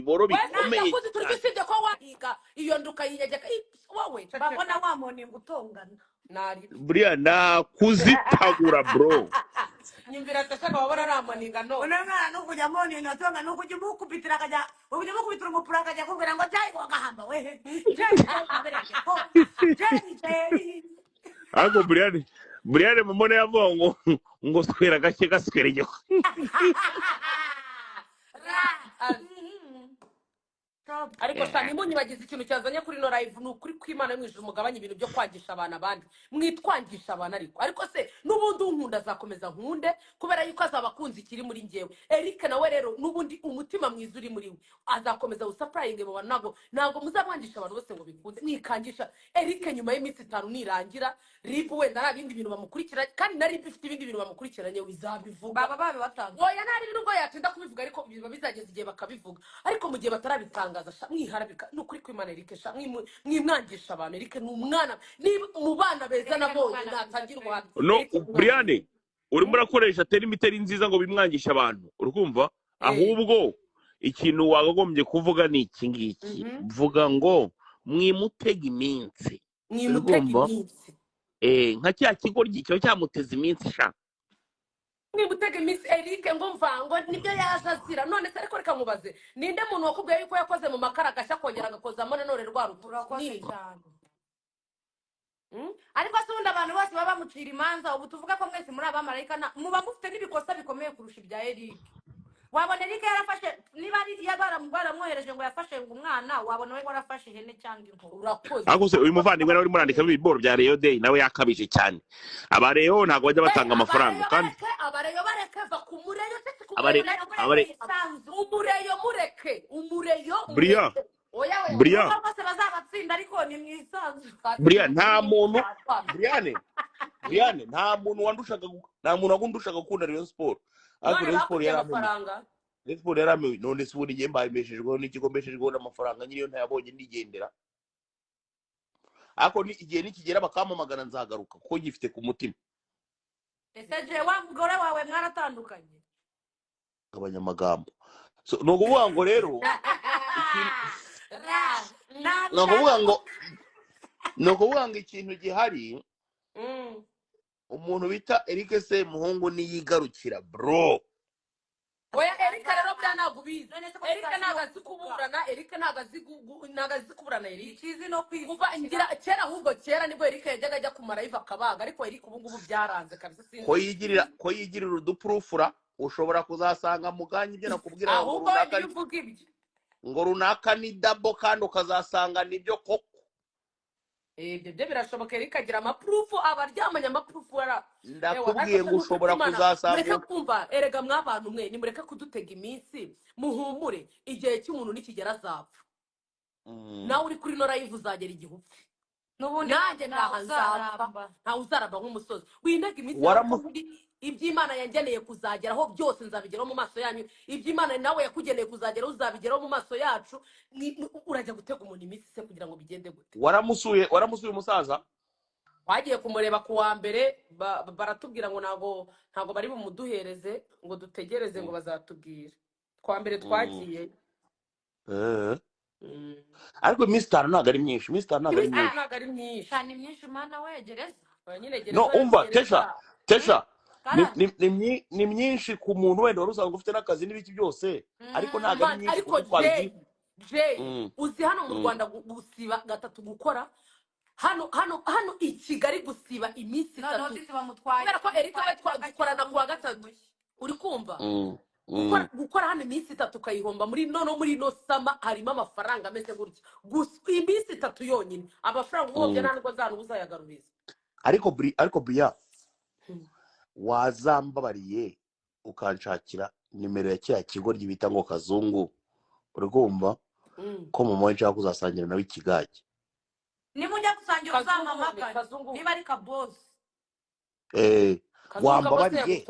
ibiboro bikomeye nakuzi turi usibye ko wahiga iyo nduka yiyegeka wowe babona wamoni ngutongana nari buriya nakuzitagura bro nyumvira tashaka wabona ramaninga no unamwana nukuja moni ngatonga nukuja mukupitira kaja ukuja mukupitira umupura kaja kubera ngo tayi wakahamba we jeri ariko Brian mumone yavuga ngo swera gake gaswereyo ariko cyane munyi bagize ikintu cyazanye kuri no live nukuri kwimana mwijuru mugabanye ibintu byo kwangisha abantu abandi mwitwangisha abantu ariko se nubundi unkunda azakomeza nkunde kubera yuko azabakunzi kiri muri ngewe Eric nawe rero nubundi umutima mwiza uri muri we azakomeza usurprise mu bantu nago muzamwangisha abantu bose ngo bikunde nikangisha Eric nyuma y'iminsi 5 nirangira rip wenda ari ibindi bintu bamukurikira kandi nari bifite ibindi bintu bamukurikiranye wizabivuga baba batanga oya nari nubwo yatinda kubivuga ariko biba bizageza igihe bakabivuga ariko mu gihe batarabitanga mwiharabika nukuri kwimana Eric mwimwangisha abantu Eric numwana ni mu bana beza nabonye natangira umuhanda no Brian urimo urakoresha telemiteri nziza ngo bimwangisha abantu urukumva ahubwo ikintu wagagombye kuvuga ni iki ngiki vuga ngo mwimutega iminsi nka cya kigo gicyo cyamuteza iminsi sha mwimutega iminsi Eric ngo mvango nibyo yazazira none se ariko reka mubaze ninde muntu wakubwiye yuko yakoze mu makara gashya kongera agakozamo none rwa ruturakoze cyane ariko asundi abantu bose baba mucira imanza ubu tuvuga ko mwese muri abamarayika muba mufite n'ibikosa bikomeye kurusha ibya Eric wabona Eric yarafashe niba ari baramwohereje ngo yafashe umwana wabona we warafashe ihene cyangwa inkoko urakoze ariko se uyu muvandimwe nawe uri murandika ibiboro bya Rayon Day nawe yakabije cyane abareyo ntago bajya batanga amafaranga kandi abareyo bareke va ku mureyo tete ku umureyo Brian bose bazabatsinda ariko ni mwisanzu Brian nta muntu Brian nta muntu wagundushaga gukunda Rayon Sport ariko Rayon Sport yaramenye none se ubundi mbahemeshejweho n'ikigo mbeshejweho n'amafaranga nyiriyo ntayabonye ndigendera ariko ni igihe nikigera bakamamagana nzagaruka kuko gifite ku mutima ese je wa mugore wawe mwaratandukanye abanyamagambo no kuvuga ngo rero no kuvuga ngo ikintu gihari umuntu bita Eric se muhungu niyigarukira bro oya Eric rero byanagubiza Eric nagazi kuburana Eric nagazi kuburana Eric ikizi no kuva ngira kera ahubwo kera nibwo Eric yajyaga ajya ku marayiva akabaga ariko Eric ubu ngubu byaranze kabisa sinzi ko yigirira uduprofura ushobora kuzasanga muganye ibyo nakubwira ahubwo bivuga ibyo ngo runaka ni double kandi ukazasanga nibyo koko ibyo birashoboka Eric agira amaproof abaryamanya amaproof ndakubwiye ngo ushobora kuzasanga mureke kumva erega mwabantu mwe ni mureke kudutega iminsi muhumure igihe cy'umuntu nikigera azapfa nawe uri kuri no live uzagera igihupfi nubundi nanjye nta uzaramba nk'umusozi wintega iminsi iby'Imana yangeneye kuzageraho byose nzabigeraho mu maso yanyu iby'Imana nawe yakugeneye kuzageraho uzabigeraho mu maso yacu urajya gutega umuntu iminsi se kugira ngo bigende gute waramusuye umusaza wagiye kumureba ku wa mbere baratubwira ngo ntago bari bumuduhereze ngo dutegereze ngo bazatubwira kwa mbere twagiye ariko Mr. ntago ari myinshi cyane myinshi mana wegereza no umva Tesha ni myinshi ku muntu wenda wari usanzwe ufite n'akazi n'ibiki byose ariko ntago ari myinshi ariko uzi hano mu Rwanda gusiba gatatu gukora hano i Kigali gusiba iminsi 3 kubera ko Eric we dukorana ku wa gatatu uri kumva gukora hano iminsi 3 ukayihomba muri no sama harimo amafaranga ameze gutya iminsi 3 yonyine amafaranga uhombye ntabwo uzayagarubiza ariko Brian wazambabariye ukanshakira nimero ya cya kigo bita ngo Kazungu urumva ko mama we nshaka kuzasangira nawe ikigage nimujya gusangira uzamamagara niba ari kabosi wambabariye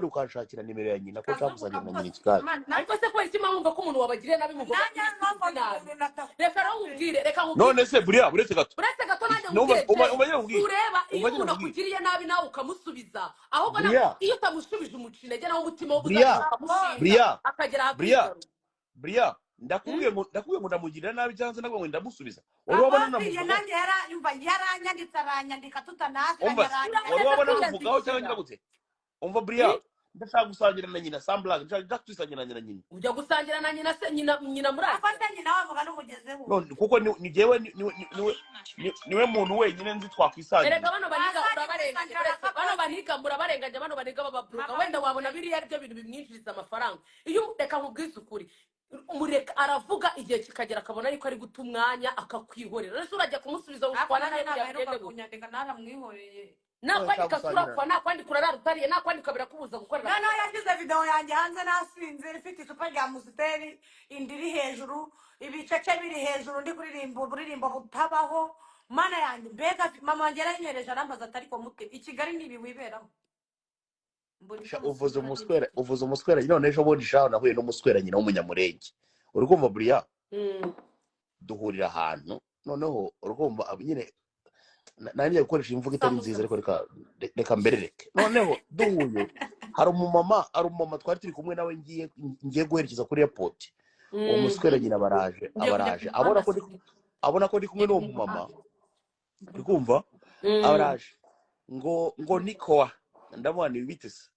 ukanshakira nimero ya nyina ko nshaka kuzasangira na nyina ikigage ariko se kweli kimwe mwumva ko umuntu wabagiriye nabi muvuga reka none se Brian uretse gato nanjye ureba iyo umuntu akugiriye nabi nawe ukamusubiza ahubwo iyo utamusubije umucine nawe umutima wo Brian akagera Bria ndakubwiye ngo ndamugirira nabi cyangwa se nabwo ndamusubiza wari wabona abafiye namuvugaho nanjye yumva yaranyanditse aranyandika tutanaziranye umva wari wabona namuvugaho cyangwa kwiyandikira. nyiragute umva Bria ndashaka gusangira na nyina Samblag ndashaka kwisangira na nyina ujya gusangira na nyina se nyina muri ako se nyina wavuga n'umugezeho none kuko ni jewe niwe muntu wenyine nzi twakwisangira erega bano baniga urabarenganya bano baniga murabarenganya bano baniga bababuruka wenda wabona biriya ari byo bintu bimwinjiriza amafaranga iyo reka nkubwize ukuri umureka aravuga igihe kikagera akabona yuko ari guta umwanya akakwihorera rero urajya kumusubiza ukwana nawe yabyende kunyandika naramwihoreye nakwandika surakwa nakwandika urarara utariye nakwandika birakubuza gukorera noneho yashyize video yanjye hanze nasinze ifite icupa rya musiteri indi iri hejuru ibicece biri hejuru ndi kuririmba butabaho mana yanjye mbega mama wanjye yarayinyereje arambaza atari ko mute i Kigali nibi wiberamo uvuze umuswera none ejo bundi shaho nahuye n'umuswera nyina w'umunyamurenge uri kumva Bria duhurira ahantu noneho urumva nyine naniye gukoresha imvugo itari nziza ariko reka mberereke noneho duhuye hari umumama twari turi kumwe nawe ngiye guherekeza kuri airport uwo muswera nyina abaraje abona ko ndi kumwe n'uwo mumama uri kumva abaraje ngo nikowa ndamubona ibite se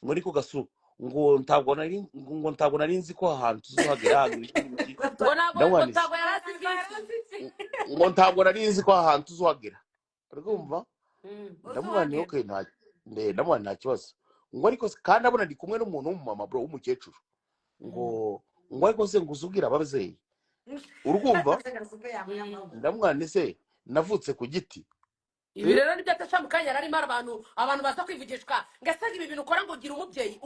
ngo niko gasu ngo ntabwo nari nzi ko ahantu tuzohagera ngo ntabwo nari nzi ko ahantu tuzohagera urumva ndamubona okay ndamubona nta kibazo ngo ariko kandi abona ndi kumwe n'umuntu w'umumama bro w'umukecuru ngo ariko se ngo uzubwira ababyeyi urumva ndamubona se navutse ku giti ibi rero nibyo atasha mu kanya narimo abantu baza kwivugishwa ngasaga ibi bintu ukora ngo ugira umubyeyi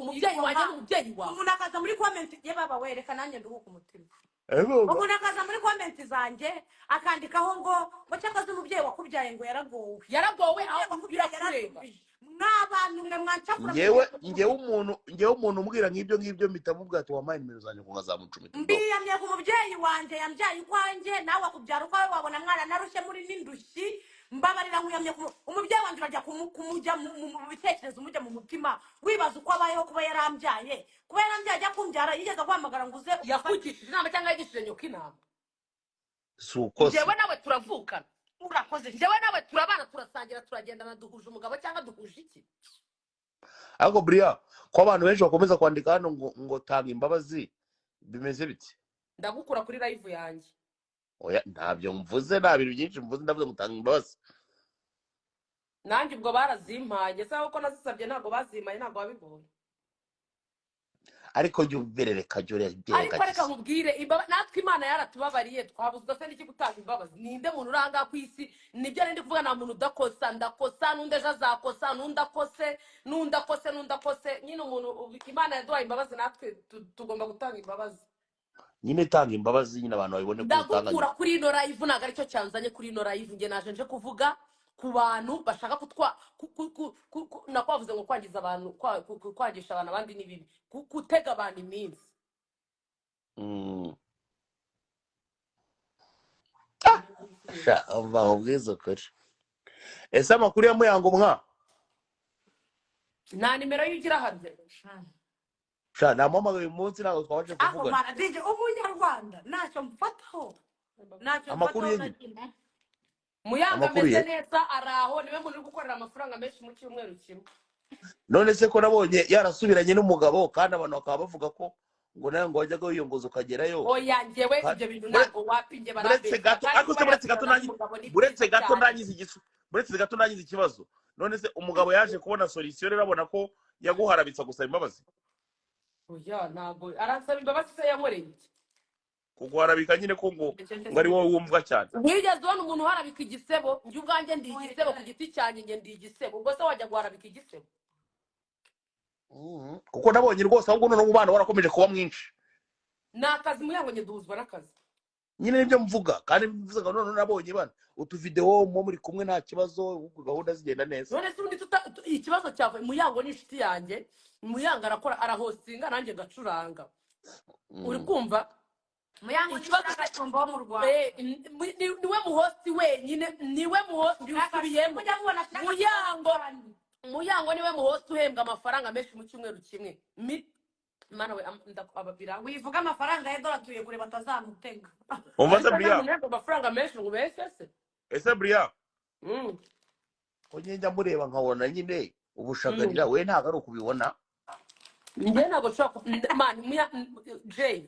wanjye n'umubyeyi wawe umuntu akaza muri comment ye baba wereka nanjye nduhuka umutima umuntu akaza muri comment zanjye akandikaho ngo cyakoze umubyeyi wakubyaye ngo yaragowe aho birakureba n'abantu mwe mwancakura ngewe umuntu umbwira nk'ibyo mpita mubwira ati wampaye nimero zanjye ngo nkazamucumita mbiyamye ku mubyeyi wanjye yambyaye ukwanjye nawe akubyara ukwawe wabona mwana narushye muri n'indushyi mbabarira nkuyamye umubyeyi wanjye urajya kumujya mu bitekerezo umujya mu mutima wibaza uko abayeho kuba yarambyaye ajya kumbyara yigeze guhamagara ngo uze yakugishije inama cyangwa yagishije nyoko inama si uko se njyewe nawe turavukana urakoze njyewe nawe turabana turasangira turagendana duhuje umugabo cyangwa duhuje iki ariko Bria ko abantu benshi bakomeza kwandika hano ngo tanga imbabazi bimeze biti ndagukura kuri live yanjye oya ntabyo mvuze nta bintu byinshi mvuze ndavuze ngo tanga imbabazi nanjye ubwo barazimpaye se ko nazisabye ntabwo bazimpaye ntabwo wabibonye ariko jya uberereka ariko reka nkubwire natwe imana yaratubabariye twabuzwa se n'iki gutanga imbabazi ninde muntu uranga ku isi nibyo ndi kuvuga nta muntu udakosa ndakosa n'undi ejo azakosa n'undi akose nyine umuntu imana yaduhaye imbabazi natwe tugomba gutanga imbabazi nyine tanga imbabazi nyine abantu babibone ko utanga ndagukura kuri ino live ntabwo aricyo cyanzanye kuri ino live nge naje nje kuvuga ku bantu bashaka nakwavuze ngo kwangiza abantu kwangisha abantu abandi n'ibibi gutega abantu iminsi ubwiza ukuri ese amakuru ya Muyango mwa nta nimero y'ugira hanze namuhamagaye uyu munsi ntabwo twabashe kuvugana umunyarwanda ntacyo mfataho amakuru ye Muyango ameze neza araho niwe muntu uri gukorera amafaranga menshi mu cyumweru kimwe none se ko nabonye yarasubiranye n'umugabo kandi abantu bakaba bavuga ko ngo nawe ngo wajyaga wiyongoza ukagerayo oya njyewe ibyo bintu ntabwo wapinge buretse gato nangize ikibazo none se umugabo yaje kubona solution rero abona ko yaguharabitsa gusaba imbabazi oya ntabwo aransaba imbabazi se yankoreye iki kuguharabika nyine ko ngo ari wowe wumva cyane wigeze ubona umuntu uharabika igisebo njye ubwanjye ndi igisebo ku giti cyanjye njye ndi igisebo ubwo se wajya guharabika igisebo kuko nabonye rwose ahubwo none umubano warakomeje kuba mwinshi ni akazi Muyango njye duhuzwa n'akazi nyine nibyo mvuga kandi mvuze ngo none nabonye bana utuvideo mu muri kumwe nta kibazo gahunda zigenda neza none se undi ikibazo cyavuye Muyango ni inshuti yanjye Muyango arakora arahostinga nanjye ngacuranga uri kumva Muyango n'ikibazo wo mu Rwanda niwe muhosti wenyine niwe muhosti usubiyemo Muyango niwe muhosti uhembwa amafaranga menshi mu cyumweru kimwe mana we ndakubabira wivuga amafaranga y'edora atuye kure batazamutega umva se ariko nta Bria muntu amafaranga menshi ngo ubeshye se ese Bria Mm. ko njya mureba nkabona nyine ubushagarira we ntago ari ukubibona njye ntabwo nshobora mani Jay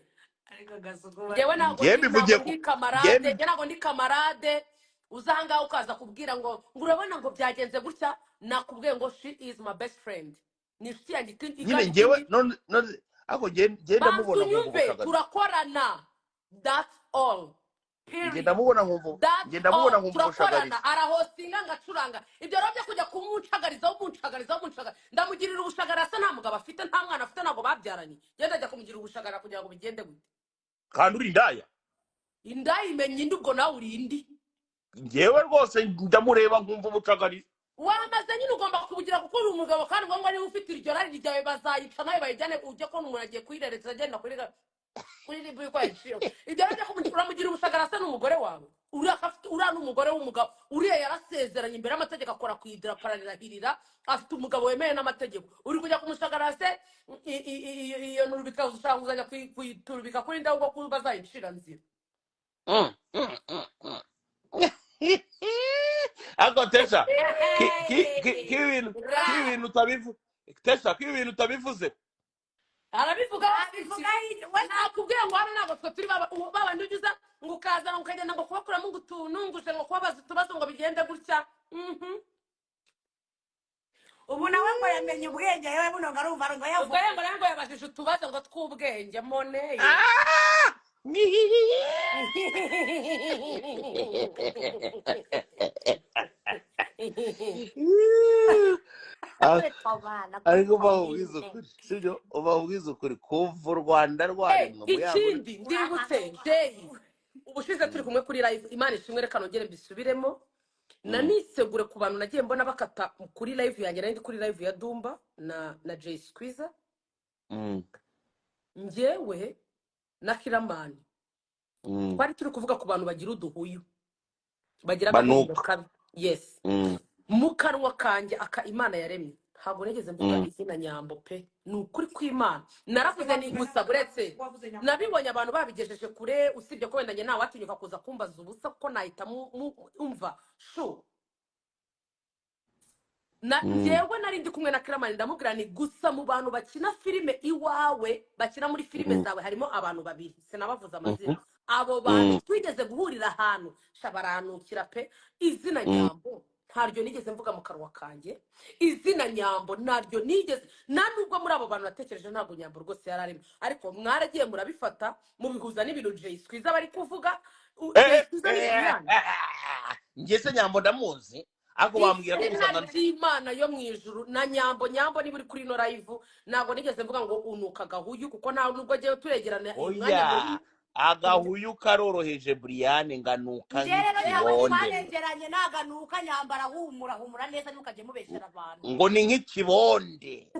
ariko gasuko njyewe ntabwo njye bivugiye ndi ko kamarade njye ntabwo ndi kamarade uza ahangaha ukaza kubwira ngo urabona ngo byagenze gutya nakubwiye ngo she is my best friend ni inshuti yanjye nyine njyewe none ako njye ndamubona nkumva unyumve ubushagarira turakorana that's all njye ndamubona nkumva ubushagarira turakorana arahostinga ngacuranga ibyo rero byo kujya kumucagarizaho ndamugirira ubushagara asa nta mugabo afite nta mwana afite ntabwo babyaranye genda ajya kumugirira ubushagara kugira ngo bigende gute kandi uri indaya indaya imenya indi ubwo nawe uri indi njyewe rwose ndamureba nkumva ubucagarira wamaze nyine ugomba kubugira kuko uri umugabo kandi ngo niba ufite iryo rari ryawe bazayica nawe bayijyane ujye kubona umuntu agiye kuyirereza agenda kuri ribu yuko yayiciye ibyo rero uramugira ubushagara asa n'umugore wawe uriya n'umugore w'umugabo uriya yarasezeranye imbere y'amategeko akora ku idarapo ararahirira afite umugabo wemewe n'amategeko uri kujya kumushagara se iyo nturubika ushaka kuzajya kuyiturubika kuri ndaho ubwo bazayicira nzira ariko tesha k'ibintu utabivuze tesha k'ibintu utabivuze arabivuga nakubwiye ngo hano ntabwo twe turi babandi ugize ngo ukazana ukagenda ngo kubakuramo ngo utununguje ngo kubabaza utubazo ngo bigende gutya ubu nawe ngo yamenye ubwenge yewe buno ngo arumva ngo yavuga ubwo rero ngo yabajije utubazo ngo tw'ubwenge moneye ariko ubabwiza ukuri sibyo ubabwiza ukuri kuva u Rwanda rwaremwe ikindi ndibutse Jay ubushize turi kumwe kuri live Imana ishimwe reka nongere mbisubiremo nanisegure ku bantu nagiye mbona bakata kuri live yanjye nari kuri live ya Dumba na Jay Squeezer njyewe na Kiramani twari turi kuvuga ku bantu bagira uduhuyu bagira agahinda kabi yes mu kanwa kanjye Imana yaremye ntabwo nigeze mvuga izina Nyambo pe ni ukuri kw'Imana naravuze ni gusa buretse nabibonye abantu babigejeje kure usibye ko wenda njye ntawe watinyuka kuza kumbaza ubusa kuko nahita umva shu njyewe nari ndi kumwe na Kiramani ndamubwira ni gusa mu bantu bakina filime iwawe bakina muri filime zawe harimo abantu babiri sinabavuze amazina abo bantu twigeze guhurira ahantu shabaranukira pe izina Nyambo ntaryo nigeze mvuga mu kanwa kanjye izina Nyambo naryo nigeze nubwo muri abo bantu natekereje ntabwo Nyambo rwose yararimo ariko mwaragiye murabifata mubihuza n'ibintu Jay Squeezer bari kuvuga njye se Nyambo ndamuzi ako bambwira ko izina ry'Imana yo mu ijuru na Nyambo niba uri kuri no live ntabwo nigeze mvuga ngo unuka gahuyu kuko nta nubwo agiye turegerana umwanya agahuyu karoroheje Brian nganuka nk'ikibonde ngeranye naganuka Nyambara humura neza ntukajye mubeshera abantu ngo ni nk'ikibonde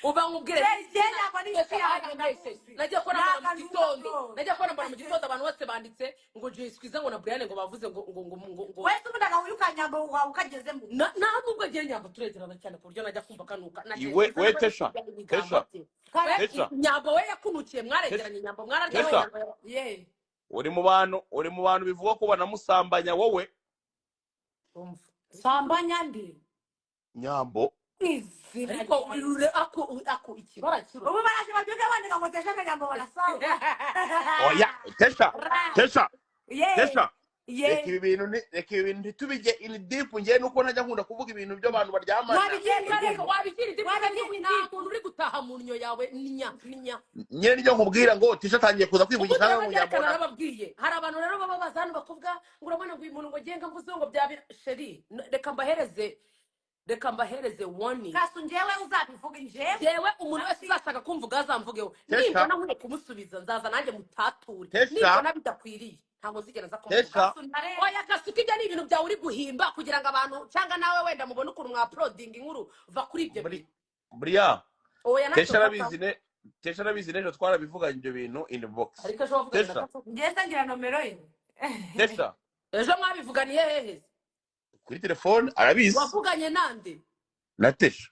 uba nkubwire nagiye kubona mu gitondo abantu bose banditse ngo Jay Squeezer ngo na Brian ngo bavuze ngo wese ubundi agahuyu ka Nyambo ukagezemo nta nubwo agiye Nyambo turegerana cyane ku buryo najya kumva kanuka we tesha Nyambo we yakunukiye mwaregeranye Nyambo mwararyoye uri mu bantu bivuga ko banamusambanya wowe sambanya ndi Nyambo ariko urure ako ikibara kiro ubu baraje babyuka bandika ngo tesha Nyambo barasanga oya tesha reka ibi bintu ntitubijye in deep njye nuko najya nkunda kuvuga ibintu by'abantu baryamana wabigira nta muntu uri gutaha mu nyo yawe ninya nyine nijyo nkubwira ngo tisha atangiye kuza kwivugisha ngo Nyambona narababwiye hari abantu rero baba bazana bakuvuga ngo urabona ngo uyu muntu ngo genga mvuze ngo bya sheri reka mbahereze warning kasu njyewe uzabivuga njyewe umuntu wese uzashaka kumvuga azamvugeho nimbona nkwiye kumusubiza nzaza nanjye mutature nimbona bidakwiriye ntabwo zigera nza kumuvuga oya kasuka ibyo ni ibintu byawe uri guhimba kugira ngo abantu cyangwa nawe wenda mubone ukuntu mwaplodinga inkuru va kuri ibyo bintu Bria tesha arabizi n'ejo twarabivuganye ibyo bintu in the box ariko ejo wavuganye na kasuka ngeze ngira nomero ye tesha ejo mwabivuganiye hehe kuri telefone arabizi wavuganye nande na tesha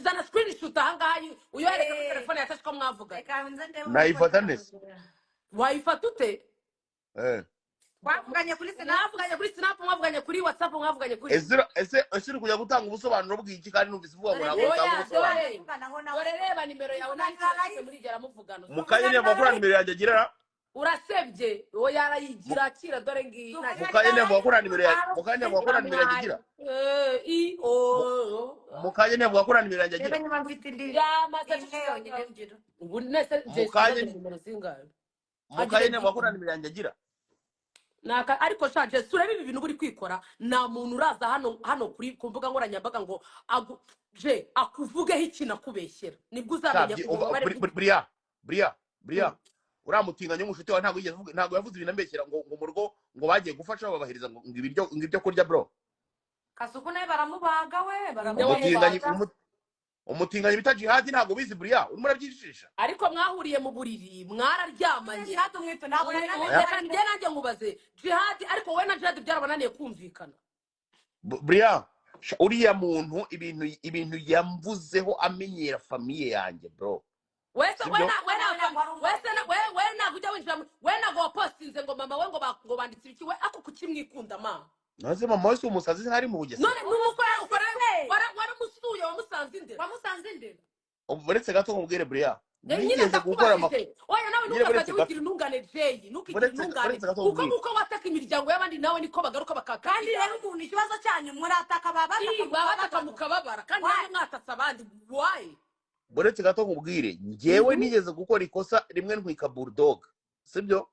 zana screenshot ahangaha uyohereze kuri telefone yatashye ko mwavuga. reka nze ndebe nayifata nese Wayifata ute? twavuganye kuri Mwavuganye kuri Snap, mwavuganye kuri WhatsApp, mwavuganye kuri ese uri kujya gutanga ubusobanuro bw'iki kandi numvise uvuga ngo ntabwo utanga ubusobanuro. dore reba nimero yawe ntakirase muri gera muvugano. Mukanye niyo bakora nimero yanjye agira Urasebye uwo yarayigira akira dore ngiyi. Mukanye niyo bakora nimero yanjye agira Mukanye niyo bakora nimero yanjye agira niba mfite indi yamaze yonyine ngira ubu nese Mukanye nimero zingahe? Mukanye niyo bakora nimero yanjye agira Naka ariko shaje surebe ibi bintu buri kwikora nta muntu uraza hano kuri kumvuga nkoranyambaga ngo akuvugeho ikintu akubeshyera nibwo uzamenya Bria uramutinganya umushuti wawe ntabwo yavuze ibintu ambeshyera ngo mu rugo ngo bagiye gufasha babahiriza ngo ibyo kurya bro. Kasuku nawe baramubaga we umutinganya bita Jihad ntabwo bizi Bria urimo urabyishisha ariko mwahuriye mu buriri mwararyamanye Jihad umwito ntabwo nanjye nkubaze Jihad ariko we na Jihad byarabananiye kumvikana. Bria uriya muntu ibintu yamvuzeho amenyera famiye yanjye bro. Wese kujya winjira we nago wapostinze ngo mama we ngo banditse ibiki we ako kukimwikunda ma naze mama wese umusazi ntari mu bugese none ukora waramusuye wamusanze indera uretse gato nkubwire Bria nigeze gukora oya nawe ntukajya wigira intungane Jay ntukigire intungane kuko wataka imiryango y'abandi nawe niko bagaruka bakaka kandi rero umuntu ikibazo cyanyu murataka babataka mukababara kandi nawe mwatatse abandi why buretse gato nkubwire ngewe nigeze gukora ikosa rimwe ntwika bulldog sibyo